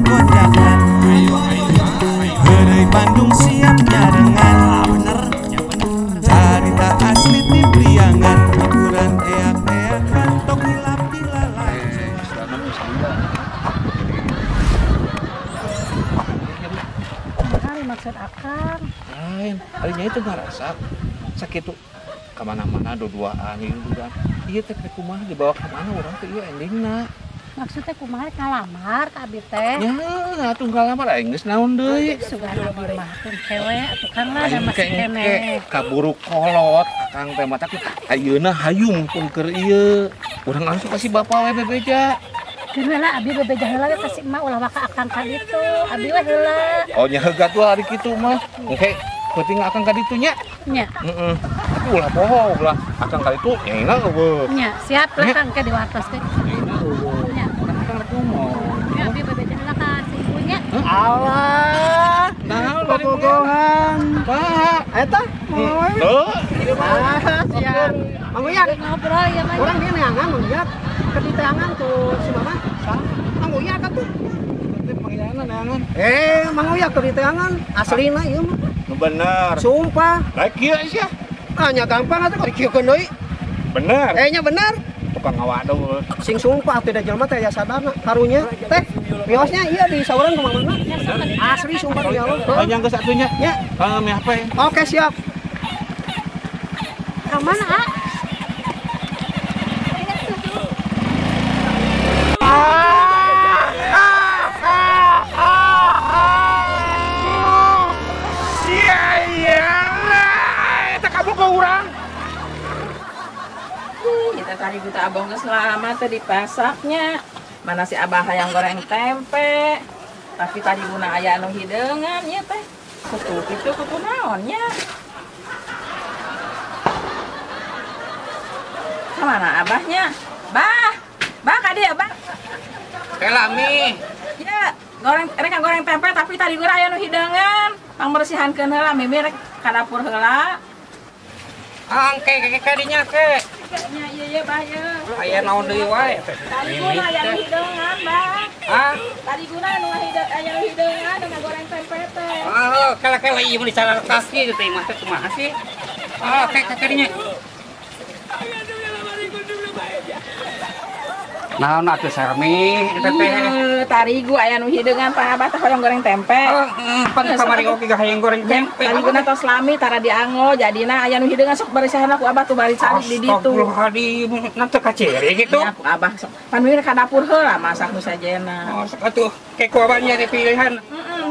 kondangan. Heureuy Bandung siap nyarengan. Carita asli ti Priangan. Hiburan eak-eakan tok hilap di lalajo. Kali maksud akang. Lain, harinya itu ngerasa sakit tuh kemana-mana dua-duaan gitu kan. Iya teh kumaha dibawa kemana orang tuh iya endingna. Maksudnya kumaha ngalamar ka abi teh? Ya, atuh ngalamar aing geus naon deui. Sugan abi mah pun cewek atuh kan lah da masih kene. Kaburu kolot Kang teh mata ayeuna hayung pun keur ieu. Urang langsung kasih bapak we bebeja. Geuna abi bebeja heula ge kasih emak ulah waka akang ka ditu. Abi we heula. Oh nya hegat tuh hari kitu mah. Engke penting akang ka ditu nya. Nya. Heeh. Tapi ulah poho ulah akang ka ditu nyaina eueuh. Nya, siap lah Kang ke diwartos teh. Nyaina eueuh. Nya. Akang kumaha. Ya abi bebeja heula ka si ibunya. Allah, Naon bobogohan. Pak. Eta, mau we? Tuh. Siap. Mang Uyak, Ngobrol ya mah. orang dia neangan Mang Uyak. Ketiteangan tuh si Mama. Mang Uyak atuh. Panggilanna neangan. Mang Uyak ketiteangan. Aslina ieu mah. Nu bener. Sumpah. Baik kieu sia. Nya gampang atuh dikiekeun deui. Bener. Nya bener. Tukang ngawadeuh. Sing sumpah teh da jelema teh ya sadarna karunya. Teh, biosnya iya di sauran kemana-mana. Asli sumpah di Allah. Panjang ke satunya. Ya. Mie apa ya? Oke, siap. Ka mana, ah? Kita tadi buta abang geus lama teh dipasaknya. Mana si abah hayang goreng tempe. Tapi tadi guna aya anu hideungan nya teh. Kutu kitu kutu naonnya. Kemana abahnya? Bah ka dieu, Bah. Kelami. Ya, rek goreng tempe tapi tadi guna aya anu hideungan. Pangbersihankeun heula mimi rek ka dapur heula. Angke kadinya ke. Nya ieu Bah ye. Aya naon deui wae. Tadi guna aya anu hideungan, Bah. Hah? Tadi guna anu aya anu hideungan dengan goreng tempe teh. Oh, kala-kala ieu mah dicara kaki teh mah teh kumaha sih? Oh, kadinya. Naon atuh sarmi eta teh? Tarigu aya nu hideungan Pak Abah teh hoyong goreng tempe. Pan kamari oge hayang goreng tempe. Tariguna tos lami tara dianggo jadina aya nu hideungan sok barisahan aku Abah tuh bari cari di ditu. Astagfirullahaladzim, nanti kaciri gitu? Ya aku Abah sok. Pan mimir ka dapur heula masak nu sajena. Oh, sok atuh keko abahnya ada pilihan.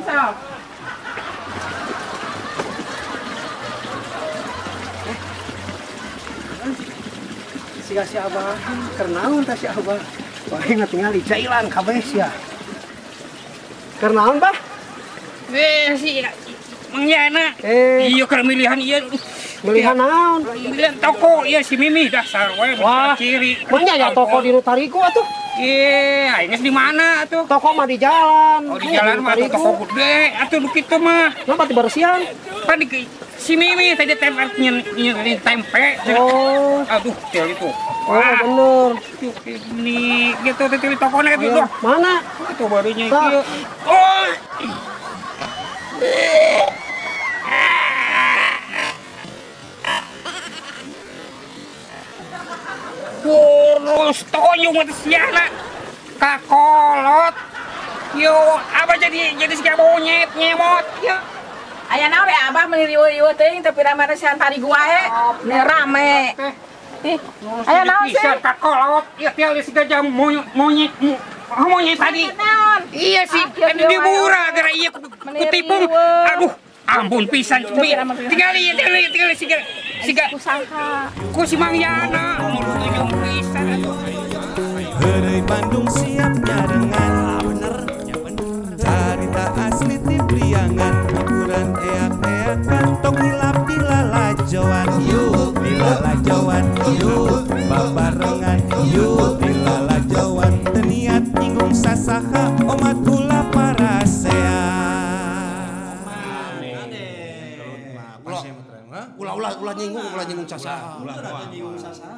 Sok. Si Abah, kernaun tah si Abah. Wah, tinggal di jailan kabeh sia. Kernaun, Bah? Si Mangyana. Iya keur milihan ieu. Milihan naon? Milihan toko ieu si Mimi dasar we ciri. Punya ya toko di Nutariku atuh. Aing geus di mana atuh? Toko mah di jalan. Oh di jalan mah toko gede atuh nu kitu mah. Kenapa di bersihan? Pan si Mimi tadi tempe tempe. Oh. Aduh, tel itu. Oh, bener. Ini gitu di tokonya gitu. Mana? Itu barunya itu. Oh. Kurus toyung mah siana. Kakolot. Yo, apa jadi siga monyet nyemot. Yo. Aya naon we Abah meuli riweuh teuing tapi rame resihan tarigu wae. Ini rame. Aya naon sih? Bisa kakolot. Ya tial siga jam monyet tadi. Iya sih, di murah gara iya kutipung. Aduh, ampun pisan. Tinggal siga Kusangka. ku si Mangyana. Mulutnya pisan. Heureuy Bandung siap nyarengan. Carita asli ti Priangan. Hiburan eak-eakan tok hilap di lalajoan. Yuk di lalajoan. Yuk babarengan. Yuk di lalajoan. Teu niat nyinggung sasaha omat ulah parasea. Ulah nyinggung sasaha.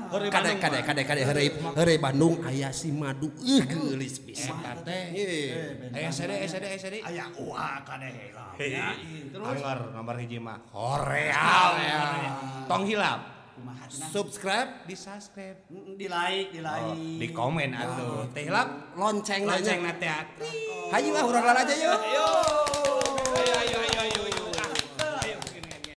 Kade heureuy Bandung aya si madu geulis pisan teh. Aya sede. Aya uah kade hilap. Terus nomor hiji mah Korea. Tong hilap. Subscribe, di subscribe, Di like. di komen atuh. Teh hilap lonceng na teh. Hayu urang aja yuk.